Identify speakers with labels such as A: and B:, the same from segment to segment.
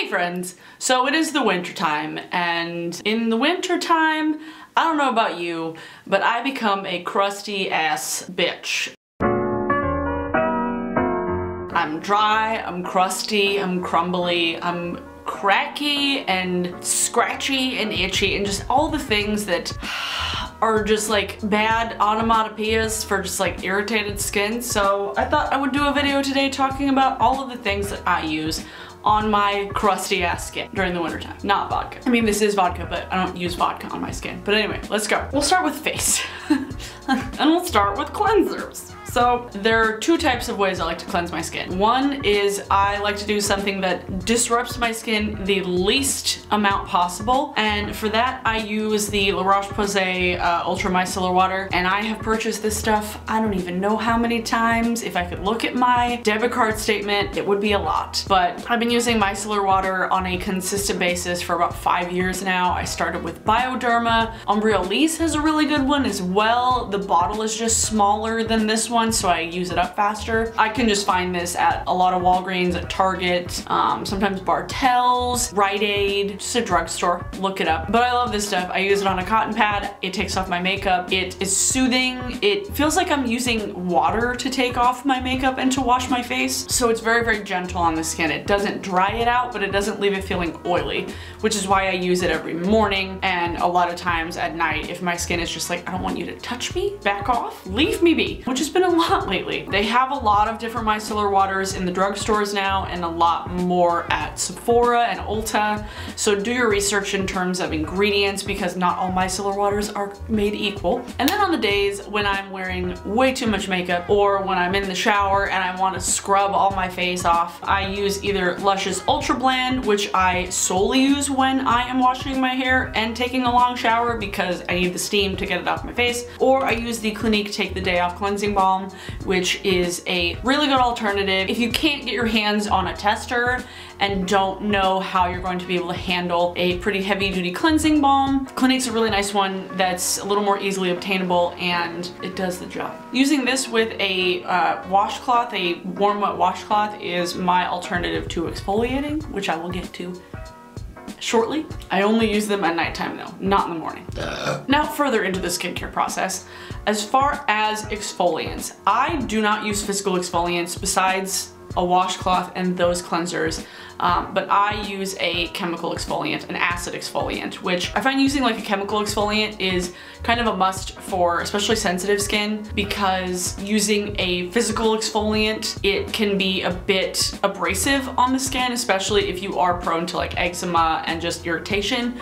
A: Hey friends! So it is the winter time, and in the winter time, I don't know about you, but I become a crusty ass bitch. I'm dry, I'm crusty, I'm crumbly, I'm cracky and scratchy and itchy and just all the things that are just like bad onomatopoeias for just like irritated skin. So I thought I would do a video today talking about all of the things that I use on my crusty ass skin during the wintertime. Not vodka. I mean, this is vodka, but I don't use vodka on my skin. But anyway, let's go. We'll start with face. And we'll start with cleansers. So there are two types of ways I like to cleanse my skin. One is I like to do something that disrupts my skin the least amount possible, and for that I use the La Roche-Posay Ultra Micellar Water, and I have purchased this stuff I don't even know how many times. If I could look at my debit card statement, it would be a lot. But I've been using micellar water on a consistent basis for about 5 years now. I started with Bioderma. Elise has a really good one as well. The bottle is just smaller than this one, so I use it up faster. I can just find this at a lot of Walgreens, at Target, sometimes Bartell's, Rite Aid, just a drugstore. Look it up. But I love this stuff. I use it on a cotton pad. It takes off my makeup. It is soothing. It feels like I'm using water to take off my makeup and to wash my face. So it's very, very gentle on the skin. It doesn't dry it out, but it doesn't leave it feeling oily, which is why I use it every morning and a lot of times at night if my skin is just like, I don't want you to touch me, back off, leave me be, which has been a lot lately. They have a lot of different micellar waters in the drugstores now and a lot more at Sephora and Ulta. So do your research in terms of ingredients because not all micellar waters are made equal. And then on the days when I'm wearing way too much makeup or when I'm in the shower and I want to scrub all my face off, I use either Lush's Ultrabland, which I solely use when I am washing my hair and taking a long shower because I need the steam to get it off my face, or I use the Clinique Take the Day Off Cleansing Balm, which is a really good alternative if you can't get your hands on a tester and don't know how you're going to be able to handle a pretty heavy duty cleansing balm. Clinique's a really nice one that's a little more easily obtainable and it does the job. Using this with a washcloth, a warm wet washcloth, is my alternative to exfoliating, which I will get to shortly. I only use them at nighttime though, not in the morning. Now further into the skincare process, as far as exfoliants, I do not use physical exfoliants besides a washcloth and those cleansers, but I use a chemical exfoliant, an acid exfoliant, which I find using like a chemical exfoliant is kind of a must for especially sensitive skin, because using a physical exfoliant, it can be a bit abrasive on the skin, especially if you are prone to like eczema and just irritation.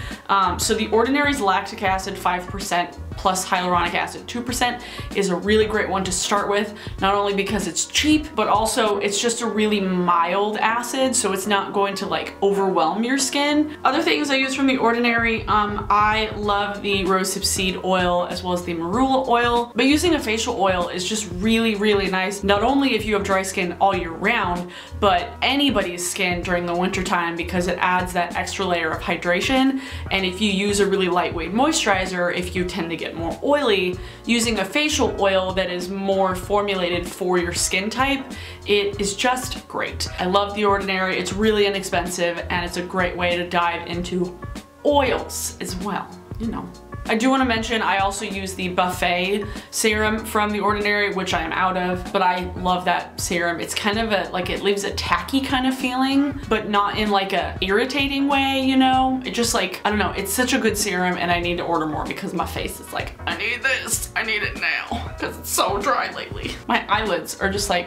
A: So the Ordinary's lactic acid 5% plus hyaluronic acid 2% is a really great one to start with, not only because it's cheap, but also it's just a really mild acid, so it's not going to like overwhelm your skin. Other things I use from the Ordinary, I love the rosehip seed oil as well as the marula oil, but using a facial oil is just really, really nice, not only if you have dry skin all year round, but anybody's skin during the winter time, because it adds that extra layer of hydration. And if you use a really lightweight moisturizer, if you tend to get more oily, using a facial oil that is more formulated for your skin type, it is just great. I love the Ordinary. It's really inexpensive and it's a great way to dive into oils as well, you know. I do want to mention I also use the Buffy serum from the Ordinary, which I am out of, but I love that serum. It's kind of a, like, it leaves a tacky kind of feeling, but not in like a irritating way, you know? It just like, I don't know, it's such a good serum and I need to order more because my face is like, I need this, I need it now, because it's so dry lately. My eyelids are just like,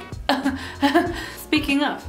A: Speaking of,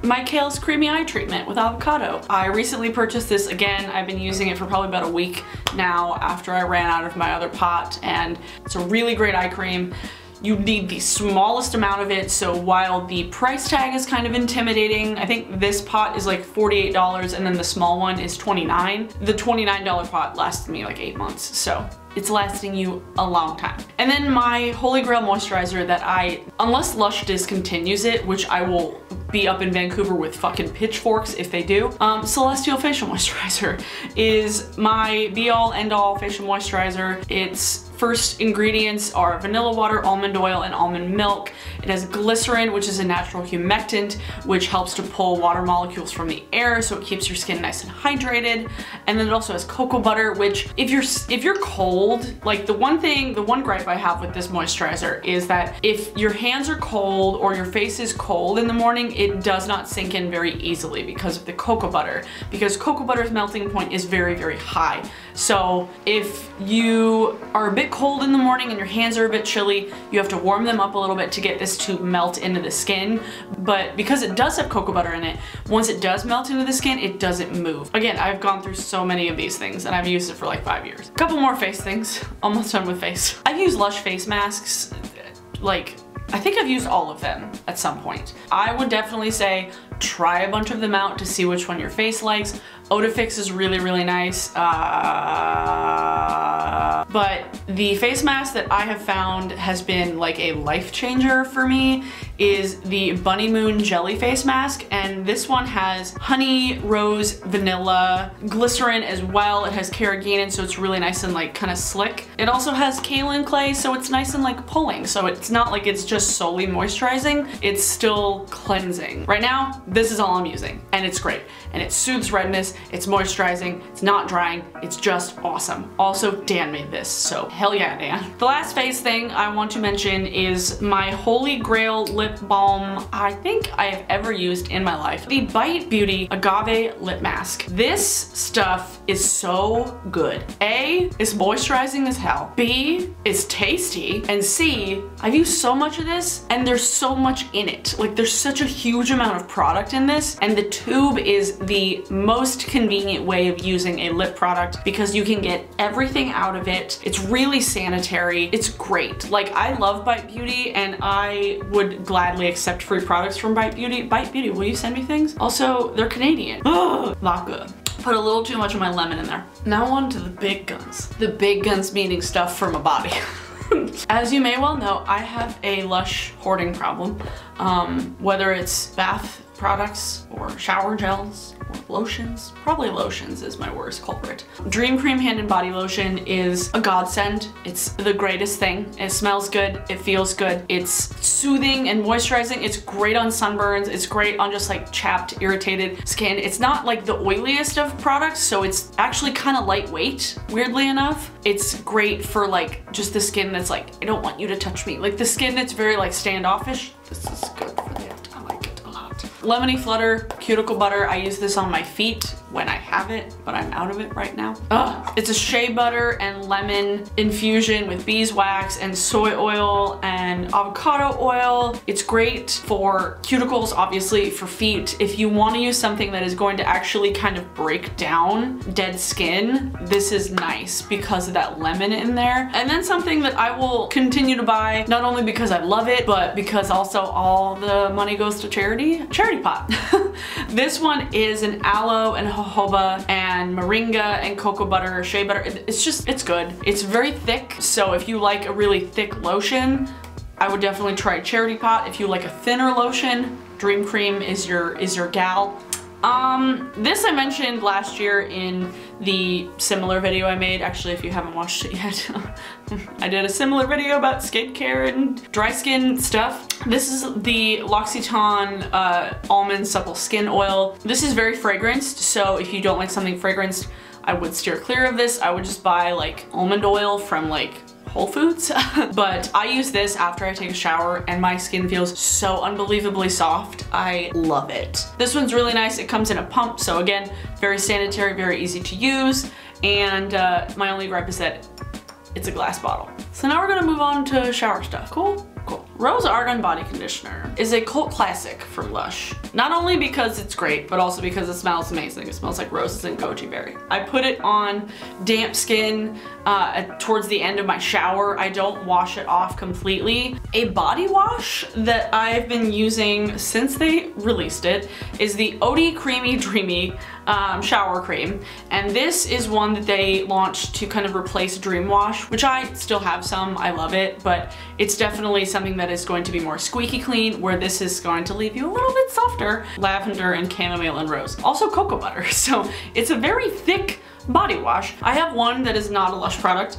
A: my Kiehls Creamy Eye Treatment with avocado. I recently purchased this again. I've been using it for probably about a week now after I ran out of my other pot, and it's a really great eye cream. You need the smallest amount of it, so while the price tag is kind of intimidating, I think this pot is like $48 and then the small one is $29. The $29 pot lasted me like 8 months, so it's lasting you a long time. And then my Holy Grail moisturizer that I, unless Lush discontinues it, which I will be up in Vancouver with fucking pitchforks if they do, Celestial Facial Moisturizer is my be-all end-all facial moisturizer. It's first ingredients are vanilla water, almond oil, and almond milk. It has glycerin, which is a natural humectant, which helps to pull water molecules from the air, so it keeps your skin nice and hydrated. And then it also has cocoa butter, which if you're cold, like the one gripe I have with this moisturizer is that if your hands are cold or your face is cold in the morning, it does not sink in very easily because of the cocoa butter, because cocoa butter's melting point is very, very high. So if you are a bit cold in the morning and your hands are a bit chilly, you have to warm them up a little bit to get this to melt into the skin. But because it does have cocoa butter in it, once it does melt into the skin, it doesn't move. Again, I've gone through so many of these things and I've used it for like 5 years. A couple more face things. Almost done with face. I've used Lush face masks, like, I think I've used all of them at some point. I would definitely say try a bunch of them out to see which one your face likes. Odafix is really, really nice. But the face mask that I have found has been like a life changer for me is the Bunny Moon Jelly Face Mask, and this one has honey, rose, vanilla, glycerin as well. It has carrageenan, so it's really nice and like kind of slick. It also has kaolin clay, so it's nice and like pulling, so it's not like it's just solely moisturizing, it's still cleansing. Right now, this is all I'm using, and it's great. And it soothes redness, it's moisturizing, it's not drying, it's just awesome. Also, Dan made this, so hell yeah, Dan. The last face thing I want to mention is my holy grail lip balm I think I have ever used in my life. The Bite Beauty Agave Lip Mask. This stuff is so good. A, it's moisturizing as hell. B, it's tasty. And C, I've used so much of this and there's so much in it. Like there's such a huge amount of product in this, and the tube is the most convenient way of using a lip product because you can get everything out of it. It's really sanitary. It's great. Like I love Bite Beauty and I would gladly accept free products from Bite Beauty. Bite Beauty, will you send me things? Also, they're Canadian. Ugh, not good. Put a little too much of my lemon in there. Now on to the big guns. The big guns meaning stuff for my body. As you may well know, I have a Lush hoarding problem. Whether it's bath products or shower gels or lotions. Probably lotions is my worst culprit. Dream Cream Hand and Body Lotion is a godsend. It's the greatest thing. It smells good, it feels good, it's soothing and moisturizing. It's great on sunburns, it's great on just like chapped, irritated skin. It's not like the oiliest of products, so it's actually kind of lightweight, weirdly enough. It's great for like just the skin that's like, I don't want you to touch me. Like the skin that's very like standoffish. This is good for that. I like it a lot. Lemony Flutter Cuticle Butter. I use this on my feet when I have it, but I'm out of it right now. Ugh. It's a shea butter and lemon infusion with beeswax and soy oil and avocado oil. It's great for cuticles, obviously for feet. If you want to use something that is going to actually kind of break down dead skin, this is nice because of that lemon in there. And then something that I will continue to buy, not only because I love it, but because also all the money goes to charity pot. This one is an aloe and jojoba and moringa and cocoa butter, shea butter. It's good. It's very thick, so if you like a really thick lotion, I would definitely try Charity Pot. If you like a thinner lotion, Dream Cream is your gal. This I mentioned last year in the similar video I made. Actually, if you haven't watched it yet, I did a similar video about skincare and dry skin stuff. This is the L'Occitane Almond Supple Skin Oil. This is very fragranced, so if you don't like something fragranced, I would steer clear of this. I would just buy like almond oil from like Whole Foods. But I use this after I take a shower and my skin feels so unbelievably soft. I love it. This one's really nice. It comes in a pump, so again, very sanitary, very easy to use. And my only gripe is that it's a glass bottle. So now we're gonna move on to shower stuff. Cool? Cool. Rose Argan Body Conditioner is a cult classic from Lush. Not only because it's great, but also because it smells amazing. It smells like roses and goji berry. I put it on damp skin towards the end of my shower. I don't wash it off completely. A body wash that I've been using since they released it is the Odie Creamy Dreamy shower cream, and this is one that they launched to kind of replace Dream Wash, which I still have some. I love it, but it's definitely something that is going to be more squeaky clean, where this is going to leave you a little bit softer. Lavender and chamomile and rose. Also cocoa butter, so it's a very thick body wash. I have one that is not a Lush product.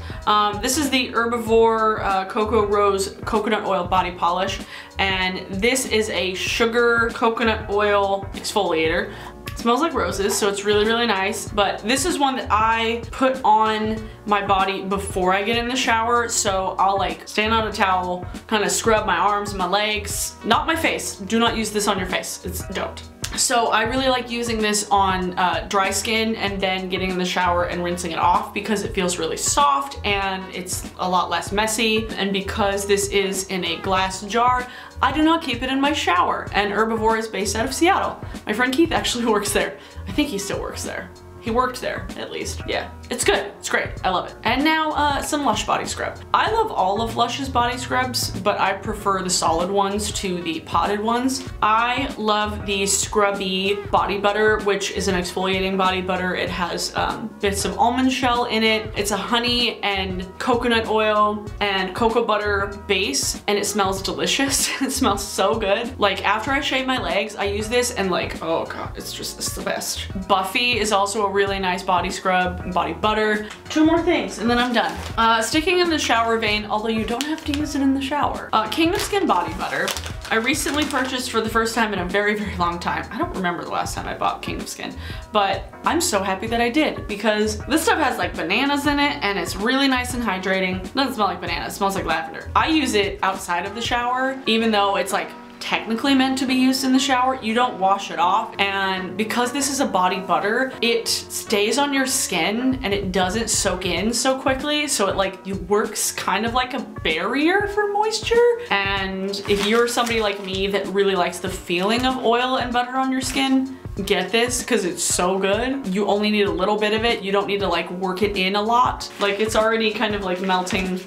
A: This is the Herbivore Cocoa Rose Coconut Oil Body Polish, and this is a sugar coconut oil exfoliator. It smells like roses, so it's really, really nice. But this is one that I put on my body before I get in the shower. So I'll like stand on a towel, kind of scrub my arms and my legs, not my face. Do not use this on your face. Don't. So I really like using this on dry skin and then getting in the shower and rinsing it off because it feels really soft and it's a lot less messy. And because this is in a glass jar, I do not keep it in my shower. And Herbivore is based out of Seattle. My friend Keith actually works there. I think he still works there. He worked there, at least. Yeah, it's good. It's great. I love it. And now some Lush body scrub. I love all of Lush's body scrubs, but I prefer the solid ones to the potted ones. I love the Scrubby body butter, which is an exfoliating body butter. It has bits of almond shell in it. It's a honey and coconut oil and cocoa butter base, and it smells delicious. It smells so good. Like after I shave my legs, I use this and like, oh God, it's the best. Buffy is also a really nice body scrub and body butter. 2 more things and then I'm done. Sticking in the shower vein, although you don't have to use it in the shower. Kingdom Skin body butter. I recently purchased for the first time in a very, very long time. I don't remember the last time I bought Kingdom Skin, but I'm so happy that I did because this stuff has like bananas in it and it's really nice and hydrating. It doesn't smell like banana, it smells like lavender. I use it outside of the shower, even though it's like technically meant to be used in the shower. You don't wash it off, and because this is a body butter, it stays on your skin and it doesn't soak in so quickly, so it works kind of like a barrier for moisture. And if you're somebody like me that really likes the feeling of oil and butter on your skin, get this because it's so good. You only need a little bit of it. You don't need to like work it in a lot. Like it's already kind of like melting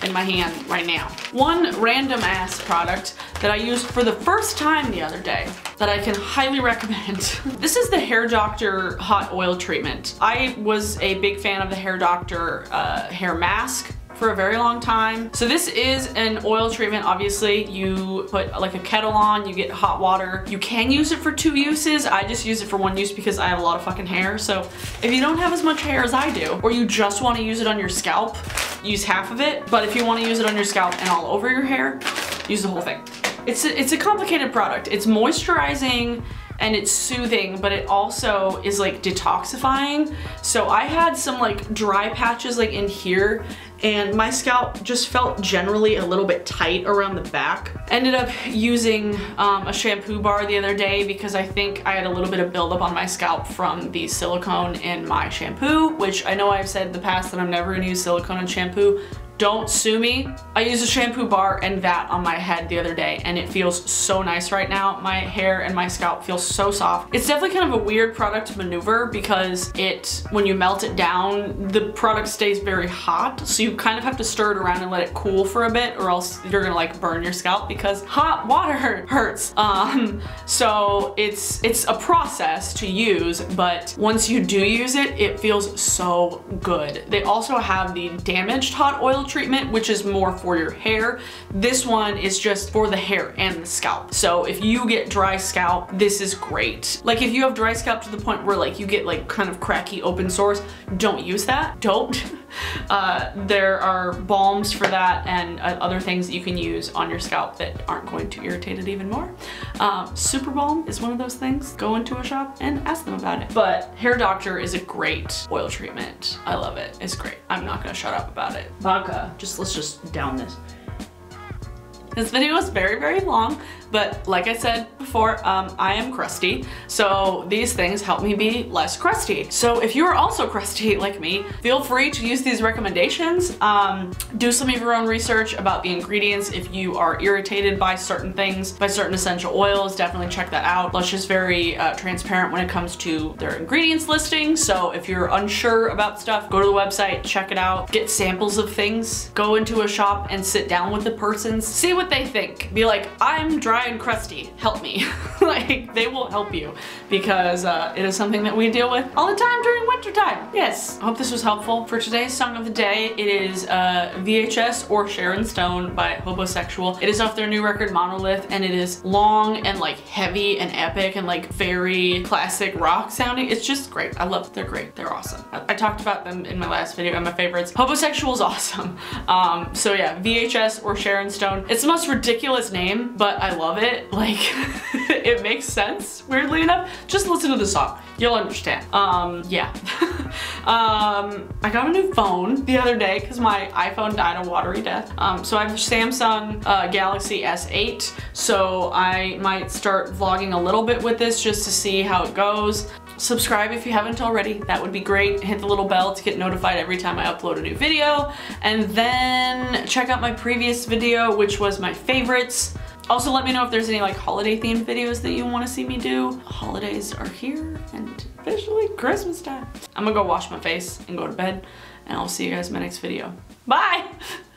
A: in my hand right now. One random ass product that I used for the first time the other day that I can highly recommend. This is the Hair Doctor Hot Oil Treatment. I was a big fan of the Hair Doctor hair mask for a very long time. So this is an oil treatment. Obviously you put like a kettle on, you get hot water. You can use it for 2 uses. I just use it for 1 use because I have a lot of fucking hair. So if you don't have as much hair as I do, or you just want to use it on your scalp, use half of it. But if you want to use it on your scalp and all over your hair, use the whole thing. It's a complicated product. It's moisturizing and it's soothing, but it also is like detoxifying. So I had some like dry patches like in here, and my scalp just felt generally a little bit tight around the back. Ended up using a shampoo bar the other day because I think I had a little bit of buildup on my scalp from the silicone in my shampoo, which I know I've said in the past that I'm never gonna use silicone in shampoo. Don't sue me. I used a shampoo bar and that on my head the other day and it feels so nice right now. My hair and my scalp feel so soft. It's definitely kind of a weird product to maneuver because when you melt it down, the product stays very hot. So you kind of have to stir it around and let it cool for a bit, or else you're gonna like burn your scalp because hot water hurts. So it's a process to use, but once you do use it, it feels so good. They also have the damaged hot oil treatment, which is more for your hair. This one is just for the hair and the scalp. So if you get dry scalp, this is great. Like if you have dry scalp to the point where like you get like kind of cracky open sores, don't use that. Don't. There are balms for that and other things that you can use on your scalp that aren't going to irritate it even more. Super Balm is one of those things. Go into a shop and ask them about it. But Hair Doctor is a great oil treatment. I love it. It's great. I'm not gonna shut up about it. Vodka. Let's just down this. This video is very, very long, but like I said before, I am crusty, so these things help me be less crusty. So if you are also crusty like me, feel free to use these recommendations. Do some of your own research about the ingredients. If you are irritated by certain things, by certain essential oils, definitely check that out. Lush is very transparent when it comes to their ingredients listing, so if you're unsure about stuff, go to the website, check it out, get samples of things, go into a shop and sit down with the person, see what they think. Be like, I'm dry dry and crusty, help me. Like, they will help you because it is something that we deal with all the time during winter time. Yes. I hope this was helpful. For today's song of the day, it is VHS or Sharon Stone by Hobosexual. It is off their new record Monolith, and it is long and like heavy and epic and like very classic rock sounding. It's just great. I love it. They're great. They're awesome. I talked about them in my last video and my favorites. Hobosexual is awesome. So yeah, VHS or Sharon Stone. It's the most ridiculous name, but I love it. Like, it makes sense, weirdly enough. Just listen to the song. You'll understand. Yeah. I got a new phone the other day because my iPhone died a watery death. So I have a Samsung Galaxy S8, so I might start vlogging a little bit with this just to see how it goes. Subscribe if you haven't already, that would be great. Hit the little bell to get notified every time I upload a new video. And then check out my previous video, which was my favorites. Also, let me know if there's any like holiday themed videos that you want to see me do. Holidays are here and officially Christmas time. I'm gonna go wash my face and go to bed, and I'll see you guys in my next video. Bye!